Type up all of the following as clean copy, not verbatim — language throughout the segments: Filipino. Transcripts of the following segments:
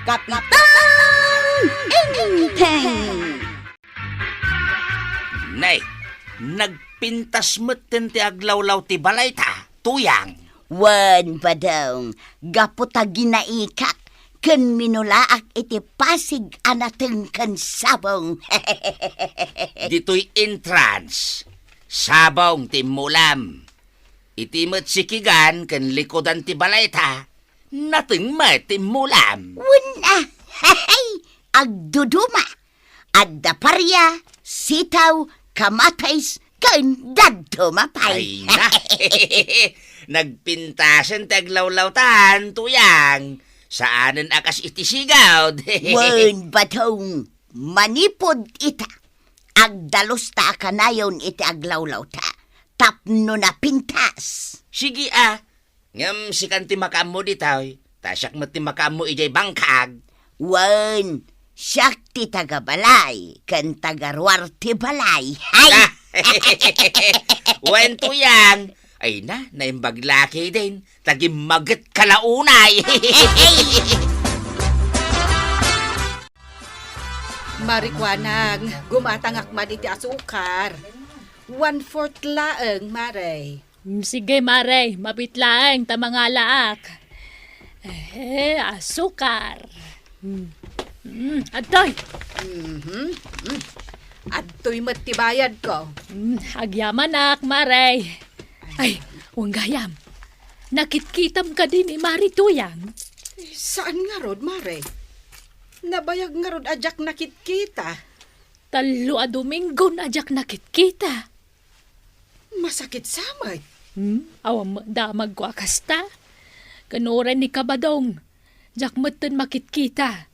Kapitan Inteng! Nay, nagpintas mo't ti aglawlaw ti balay ta, tuyang. Wan badong, gaputa ginaikak, ken minulaak iti pasig anateng ken sabong. Dito'y entrance, sabong ti mulam. Iti mo't sikigan ken likodan ti balay ta, nating mo't ti mulam. Wuna, agduduma, adda parya, sitaw, kamatays, ken dadto mapay. Ay na, nagpintasan ti aglawlaw-tan, tuyang. Saanan akas iti sigaw. Wan batong, manipod ita. Agdalos ta kanayon iti aglawlaw ta. Tapno na pintas. Sige ngam si kan ti makamo ditaw. Tasyak mo ti makamo ijay bangkag. Wan, siyak ti tagabalay, kan tagarwar ti balay. Hay! Wen tuyang. Ay na, naimbaglaki din. Tagim maget kalaunay. Marikwanang, gumatangak man iti asukar. 1/4 laeng, Maray. Sige, Maray. Mapitlaang ta mga laak. Asukar. Adoy. Adto'y matibayad ko. Agyamanak, Maray. Ay, huwag gayam. Nakitkitam ka din ni Marituyang. Saan nga rod, Maray? Nabayag nga rod ajak nakit-kita. Talo a Domingo na ajak nakitkita. Masakit samay. Awam damag ko akasta. Kanuran ni Kabadong. Jak meten makitkita.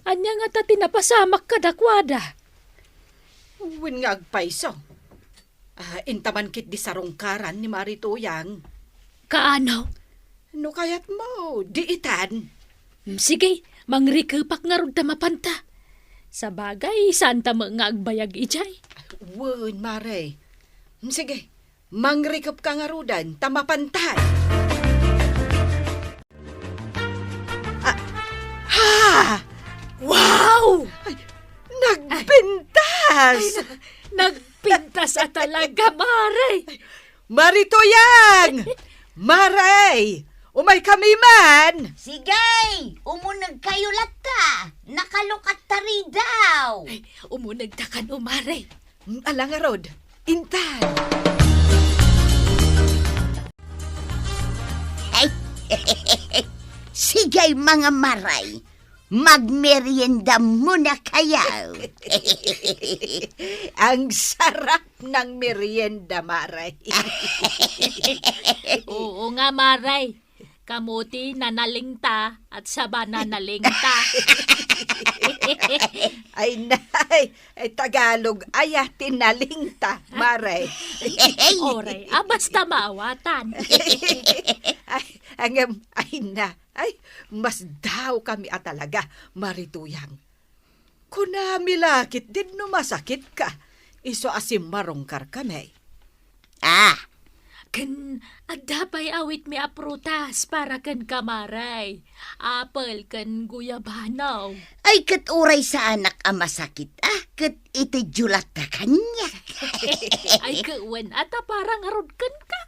Anya nga ta tinapasamak kadakwada. Win nga agpaiso. Intaman kit di sarungkaran ni Marituyang. Kaano? No kayat mo, diitan. Sige, mangrikepak nga rod ta mapanta. Sa bagay, saan ta nga agbayag ijay? Win, Maray. Sige, mangrikap ka nga rodan, tamapantay. Wow! Nagpintas! Nagpintas at talaga, Maray! Maritoyang! Maray! Umay kami man! Sigay! Umunag kayo lata! Nakalukat tari daw! Umunag takan Maray. Alang arod, intan! Ay, sigay mga maray! Magmerienda muna kayo! Ang sarap ng merienda, Maray. Oo nga, Maray. Kamuti nanalingta at saba nanalingta. Ay, nay, ay Tagalog, aya tinalingta, Maray. Oray, basta maawatan. Ay, mas daw kami talaga, Marituyang. Kunami lakit din no masakit ka, iso asim marongkar kami. Kan adapay awit mi aprutas para kan kamaray. Apple kan guyabanaw. Ay, kat uray sa anak ang masakit, kat iti julat na kanya. Ay, kawan ata parang arudkan ka.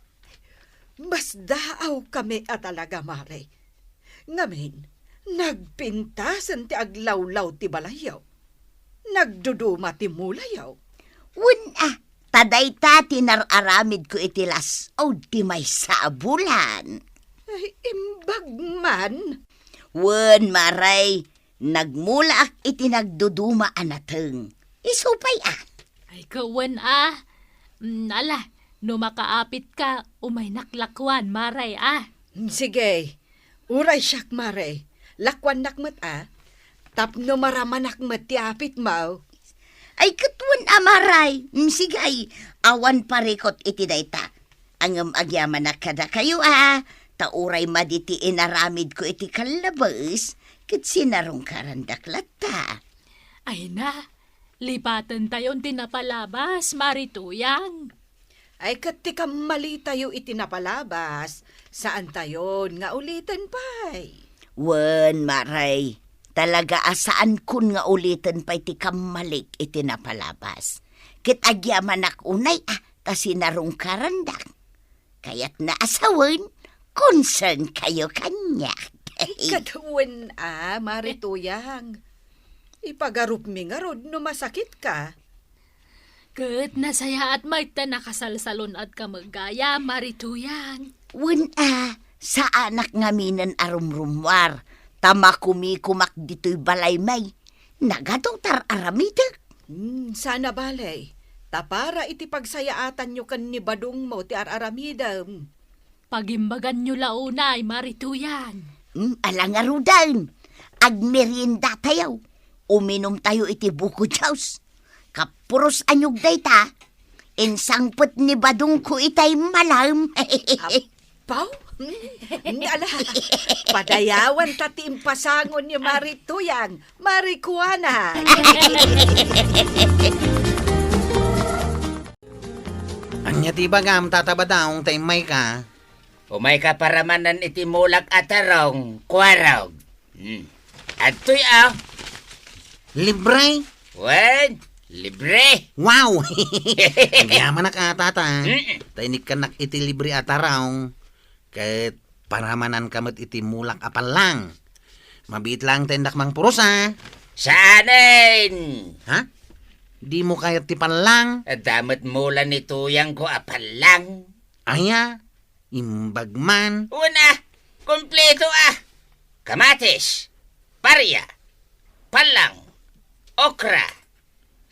Mas daaw kami talaga, Maray. Ngamin, nagpintasan ti aglawlaw ti balayaw. Nagduduma ti mulayaw. Taday ta tinararamid ko itilas o di may saabulan. Ay, imbag man. Maray, nagmula ak iti nagduduma anateng. Isupay Ay, kawan Ala, no makaapit ka, umay naklakwan, Maray Sige, uray siyak, Maray. Lakwan nakmat tapno maraman nakmat ti apit mo. Ay, katuan amaray. Sigay, awan parikot iti dayta. Angam agyaman na kada kayo Tauray maditi inaramid ko iti kalabas. Kat sinarong karandak ta. Ay na, lipatan tayon tinapalabas, Marituyang. Ay kat ti mali tayo itinapalabas. Saan tayon nga ulitin pa'y? Maray. Talaga asaan kun nga ulitin pa iti kamalik iti napalabas. Kit agyaman ak unay ta sinarong karandak. Kaya't naasawan, concern kayo kanya. Ikatuwan Marituyang. Ipagarup mi nga rod no masakit ka. Ket nasaya at may nakasalsalon at kamagaya, Marituyang. Wen sa anak ngaminan arumrumwar. Tama kumikumak dito'y balay may. Nagadotar aramidag. Sana balay. Tapara iti pagsayaatan nyo kan ni Badong mo ti araramidam. Pagimbagan nyo launay, Marituyang. Alangarudan. Agmerienda tayo. Uminom tayo iti buko jaws. Kapuros anyog dayta. Insangpot ni Badong ko itay malam. Pau? Ala, padayawan tati impasangon ni Marituyang. Marikuana. Anya ti bagam tatabadaong taimay ka. Umay ka paramanan iti mulak atarong, kwarog. Ato'y Libre? wen, libre. Wow! Ang yaman na ka, tata. Tainik ka nak iti libre ataraw. Kahit paramanan kamot iti mulak apal lang. Mabit lang tendak mang purusa. Saanin? Ha? Di mo kayat ti panlang? Damat mula ni tuyang ko apalang. Aya, imbagman. Una, kompleto Kamatis, parya, palang, okra,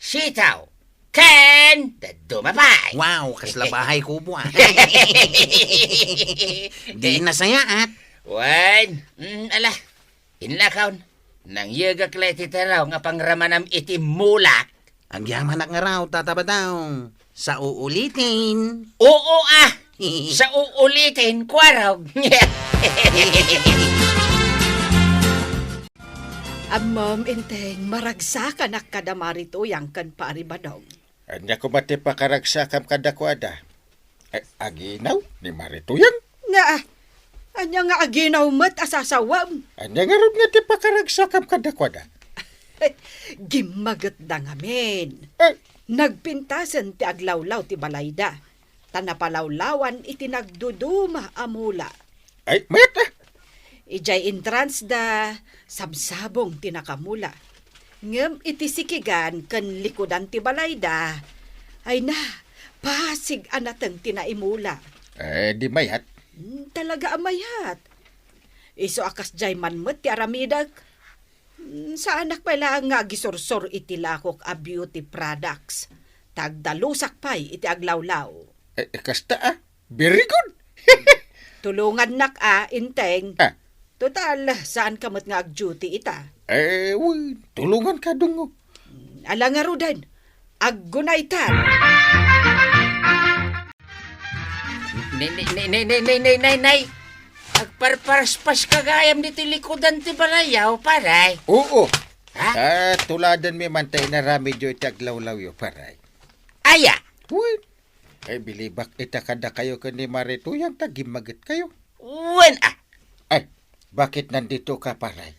sitaw, ken, dumapay. Wow, kasla bahay ko po Di nasayaat. Wan, ala, inlakaw, nang yagak leti taraw nga pangramanam iti mulak. Ang yaman na nga raw, tatabadaw. Sa uulitin. Oo sa uulitin, kwarog. Ma'am inteng maragsakan ak kada Marituyang kan Pari Badong. Anya ko mati pakaragsakam kada kuada. Aginaw ni Marituyang. Nga, anya nga aginaw mat asasawam. Anya nga ron nga ti pakaragsakam kada kuada. Gimagat da ngamin. Nagpintasan ti aglawlaw ti balayda. Tanapalawlawan iti nagduduma amula. Ay, mayat Ijay entrance da sabsabong tinakamula. Ngem iti sikigan ken likudan ti balayda. Ay na, pasig anateng tinaimula. Di mayat. Talaga amayat. Iso akas jay manmet ti aramidag. Sa anak pala nga gisursor iti lakok a beauty products. Tagdalusak pay iti aglawlaw. Kasta very good. Tulungan nak inteng. Total, saan kamot nga ag-duty ita? Tulungan ka dungo. Ala nga rudan, aggunaytan. Nay. Agparparaspas kagayam dito likodan ti balayaw, paray. Oo. Ha? Tuladan mi mantay na ramidyo iti aglawlaw yo, paray. Aya. Uy. Bilibak ita kada kayo ka ni Marituyang tagimagat kayo. Wen Ay, bakit nandito ka, paray?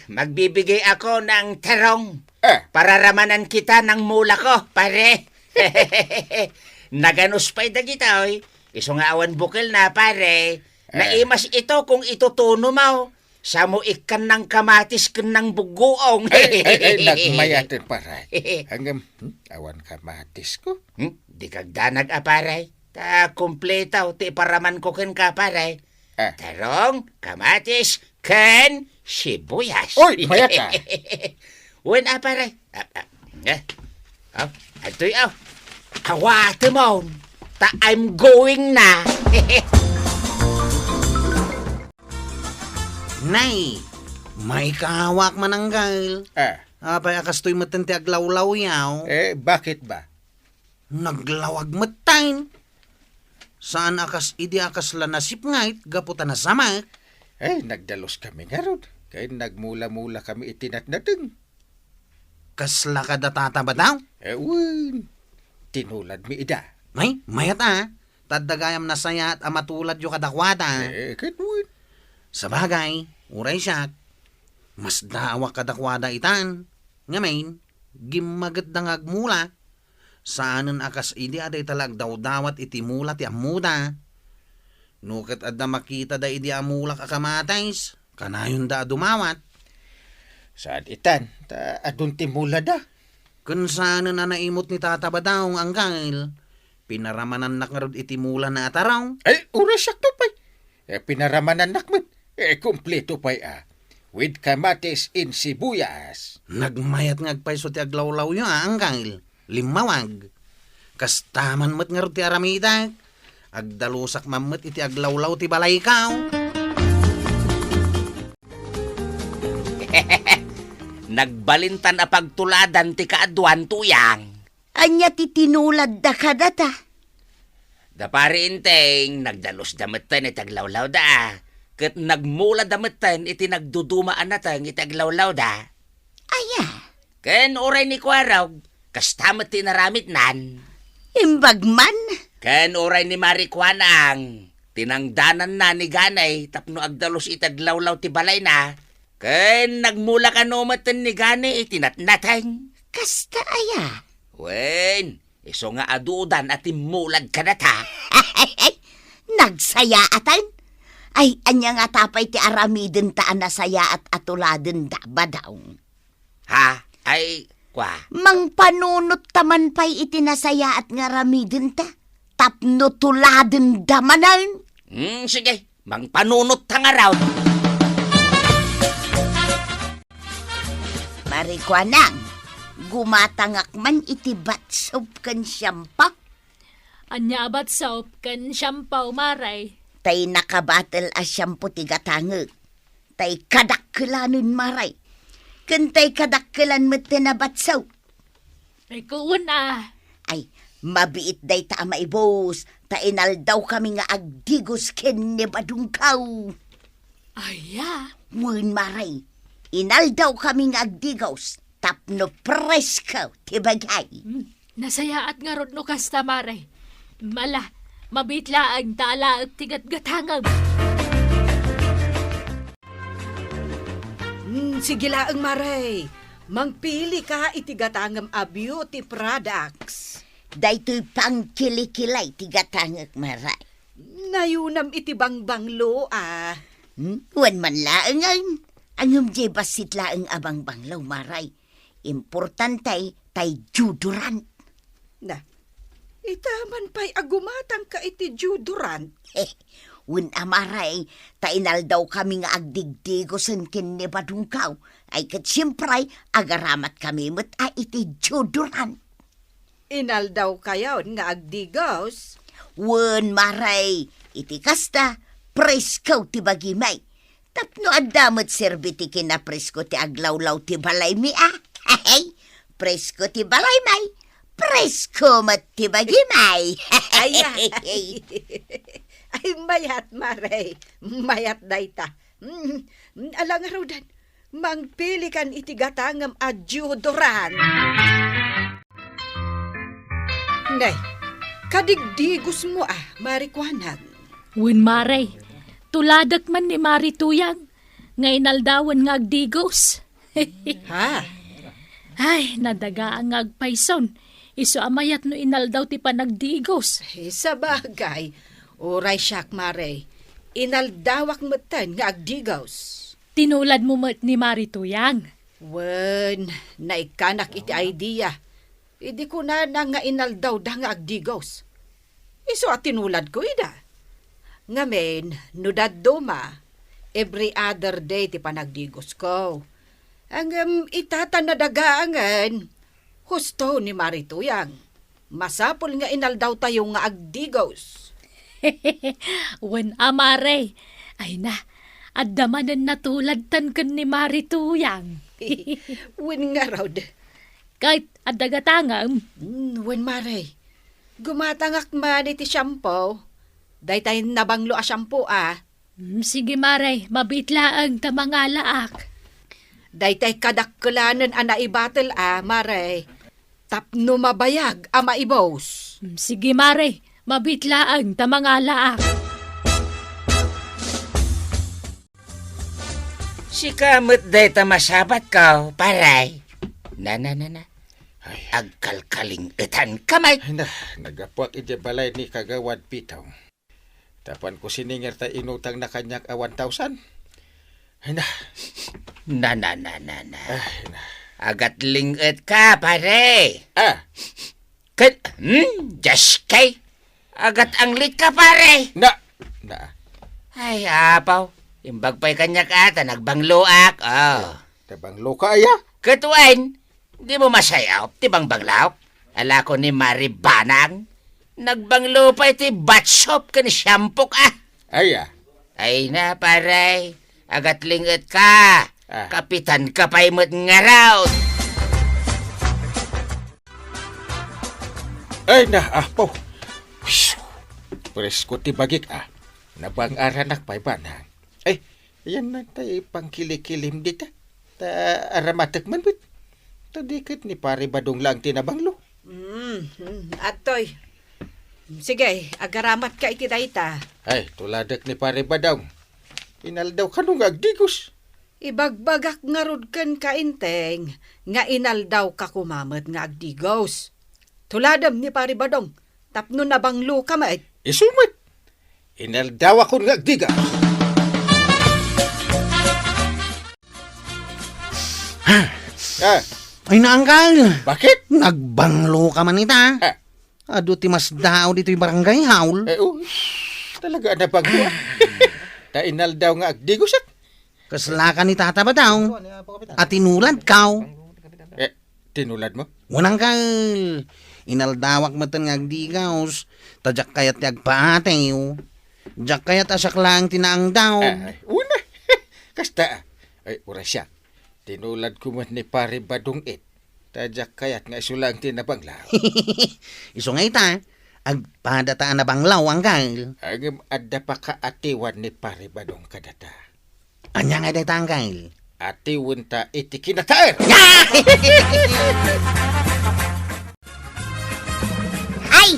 Magbibigay ako ng terong. Para ramanan kita ng mula ko, pare. Naganos pa'y dagita, oy. Iso nga awan bukil na, pare. Naimas ito kung itutuno mo. Sa mo ikan ng kamatis kan ng bugoong. Ay, nagmayatin, paray. Hanggang, awan kamatis ko. Di kagdanag, paray. Ta kumpleta ti paraman ko ken ka, paray. Terong, kamatis, ken sibuyas. Oy, mayat ka. Wen, paray. Ato'y, Kawate mo. Ta I'm going na. Nay, may kahawak mananggal. Apay akas to'y matente aglawlaw yaw. Bakit ba? Naglawag matain. Saan akas idi akas lanasip ngait, gaputan na samak. Nagdalos kami nga ron. Kaya nagmula-mula kami itinatnating. Kasla ka datata ba daw? Tinulad mi ida. May, mayat Tadagayam na saya at amatulad yung kadakwada. Kahit win. Sa bagay, uray siya. Mas dawa kadakwada itan. Ngamin, gimagad na ngagmula. Saanan akas idi aday talag daw dawat iti mula ti amuda. Nukat adda makita da idi amulak akamatais. Kanayon da dumawat. Saan itan? Ta adun ti mula da. Kun saanan na naimot ni Tata Badaong anggal. Pinaramanan nakarod iti mula na ataraw. Ay, urasak to pa'y. Pinaramanan nakmat. Kumpleto pa'y with kamatis in sibuyas. Nagmayat ngagpaiso ti aglawlaw yu anggal. Limawag. Kastaman mat nga ti aramida. Agdalusak mamat iti aglawlaw ti balaykaw. Nagbalintan a pagtuladan ti kaadwan tuyang. Anya ti tinulad da kadata. Da pari inteng, nagdalos dametan iti aglawlaw da. Kat nagmula dametan iti nagdudumaan natang iti aglawlaw da. Aya, Ken oray ni Kwaraw, kastamat ti naramit nan. imbagman. Ken oray ni Marikwanang, tinangdanan na ni Ganay tapno agdalos iti aglawlaw ti balay na. Ken nagmula ka nomatan ni Ganay itinatnatang. Kasta aya. Wen, iso nga adudan at imulag ka na ta. Nagsaya atan. Ay, anya nga tapay ti aramiden taan na saya at atuladen da badaw. Ha? Ay, kwa. Mang panunot taman pa'y itinasaya at nga ramiden ta. Tapno tuladen da manan. Sige, mang panunot ta nga raw. Marikwanang, gumatangak man iti batsop kan siyampa. Anya abat soap kan siyampaw maray. Tay nakabatel a siyampo ti gatangag. Tay kadakkelanun maray. Kan tay kadakkelan met na batsaw. Ay kuun Ay, mabiit day ta maibos. Ta inaldaw kami nga agdigos ken ni badungkaw. Aya. Mun maray. Inaldaw kami nga agdigos. Tapno preskaw ti bagay. Nasayaat nga rod no kasta maray. Mala, mabitla ang tala at tigat-gatangag. Sige laang maray. Mangpili ka iti gatangam a beauty products. Daytoy pang kilikilay ti gatangag maray. Nayunam iti bangbanglo Wan man laang ang. Ang umjay basit laang abang banglaw maray. Importantay tay juduran. Na, itaman pa'y agumatang ka iti juduran. Wen amaray, tainal daw kami nga agdigdigosan ken ni badungkaw. Ay kat siyempre, agaramat kami met a iti juduran. Inal daw kayaw nga agdigos. Wen maray, iti kasta, preskaw ti bagimay. Tapno adamot serbiti kina presko ti aglawlaw ti balay mi Hey, presko ti balay may. Presko mat ti bagimay. Ay, mayat, maray. Mayat dayta. Alang arudan, mangpili kan iti gatangam a judoran. Nay, kadigdigos mo Marikwanag. Win maray, tuladak man ni Marituyang. Nga inaldawan nga agdigos. Ha? Ay, nadaga ang agpayson. Iso amayat no inaldaw ti panagdigos. Sa bagay, oray siyak, maray. Inaldawak matan nga agdigos. Tinulad mo mat ni Marituyang. Wen, naikanak iti idea. Idi ko na nga inaldaw da nga agdigos. Iso at tinulad ko ida. Ngamen, nudad doma, every other day ti panagdigos ko. Ang itatan na dagaangan, husto ni Marituyang. Masapol nga inaldaw tayo nga agdigos. Wen amare. Ay na, addamanan natulad tan ken ni Marituyang. Wen nga raud. Kahit adagatangam. Wen maray. Gumatangak man iti shampoo. Daytay nabanglo a shampoo Sige maray, mabitlaang tamangalaak. Daytay kadakkulanan naibatel maray. Tapno mabayag maibos. Sige maray, mabitlaang tamangalaak. Si kamot dayta masabat ka, paray. Na. Ay, Agkalkaling etan kamay. ay na, nagapuak iti balay ni Kagawad Pitaw. Tapan ko sininger ta inutang na kanyak 1,000. Ay na, Na. ay na. Agat linget ka, pare. Ah, Just kay. Agat anglit ka, pare. na. Ay, apaw. Imbag pa'y kanyak ata, nagbangloak. Oh. Tabang loka aya. Katuan, di mo masayaw, tibang banglaw. Ala ko ni Mari Banang. Nagbanglo pa iti batshop kan shampoo ah. Aya. Ay na, pare. Agat linget ka. Ah. Kapitan ka pa'y mo't ngaraw. Ay na, po. Presko ti bagik Nabang aranak pa'y banang. Ay, yan na tayo pangkilikilim dita. Ta aramatek man bit. Tadikit ni pare badong lang tinabanglo. Atoy. Sige, agaramat ka iti dayta. Ay, tuladak ni pare badong. Inal daw kanong agdigos. Ibagbagak nga rod ken kainteng, nga inal daw ka kumamet nga agdigos. Tuladam ni pari badong, tapno na banglo ka mait. Isumat. Inal daw ako ng agdigas. Ay na, Uncle. Bakit? Nagbanglo ka man ita. Ah. Ado ti mas dao dito yung barangay haul. Talaga na bagyo. Ta inal daw nga agdigos Kaslakan ni tata ba daw? At tinulad kaw. Tinulad mo? Unang kal. Inaldawak matan nga agdigaws. Tadyak kayat agpaatew. Diyak kayat asak lang tinaang daw. Una. Kasta. Ay, ura siya. Tinulad ko man ni pare badong Tadyak kayat nga isulang tinabanglaw. Iso nga ita. Agpadataan na banglaw, Uncle. Ang adda pa ka atiwan ni pare badong kadata. Anya nga dita, Uncle. Atiwan ta iti kinataer. Ay!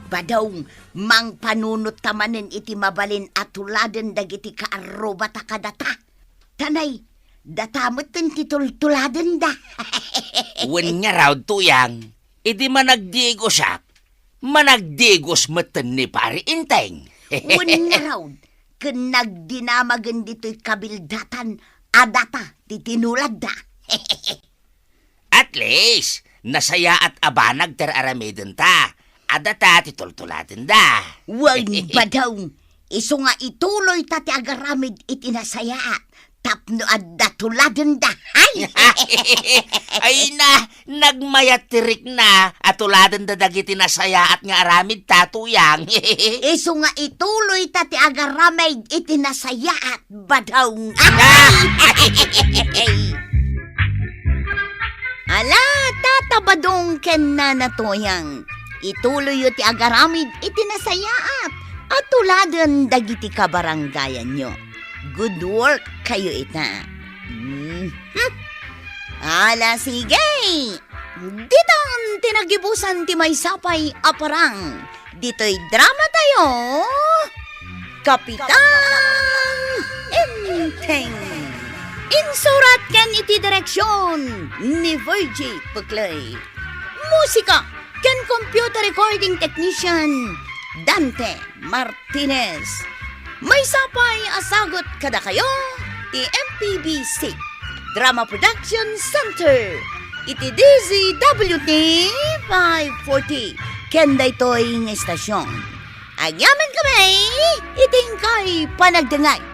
Badong, mang panunot tamanen iti mabalin at tuladen dagiti kaaroba ta kadata. Tanay, datamot ten titultuladen da. Wen nga raw tuyang, idi managdigo siya. Managdigos matan ni pare inteng. Wen nga raw, ken nagdinamagan dito'y kabildatan adata titinulad da. At least, nasaya at abanag ter aramidon ta. Adata titultulatin da. Wag ba daw, iso nga ituloy tati agaramid itinasaya tapno adda tuladen da. Ay! Ay na, nagmayatirik na at tuladan da dagiti nasaya at nga aramid tatuyang. Iso nga ituloy tati agaramid itinasaya at badaw. Ala, tatabadong ken na natoyang. Ituloy ti agaramid itinasayaat at tuladan dagiti kabaranggayan nyo. Good work kayo ita. Ala, sige. Dito ang tinagibusan ti may sapay aparang. Dito'y drama tayo. Kapitan Inteng. Insurat ken iti direksyon ni Virgie Puglay. Musika ken computer recording technician Dante Martinez. May sapay asagot kada kayo ti MPBC Drama Production Center. Iti DZWT 540 ken daytoy nga estasyon. Agyaman kami iting kay panagdengay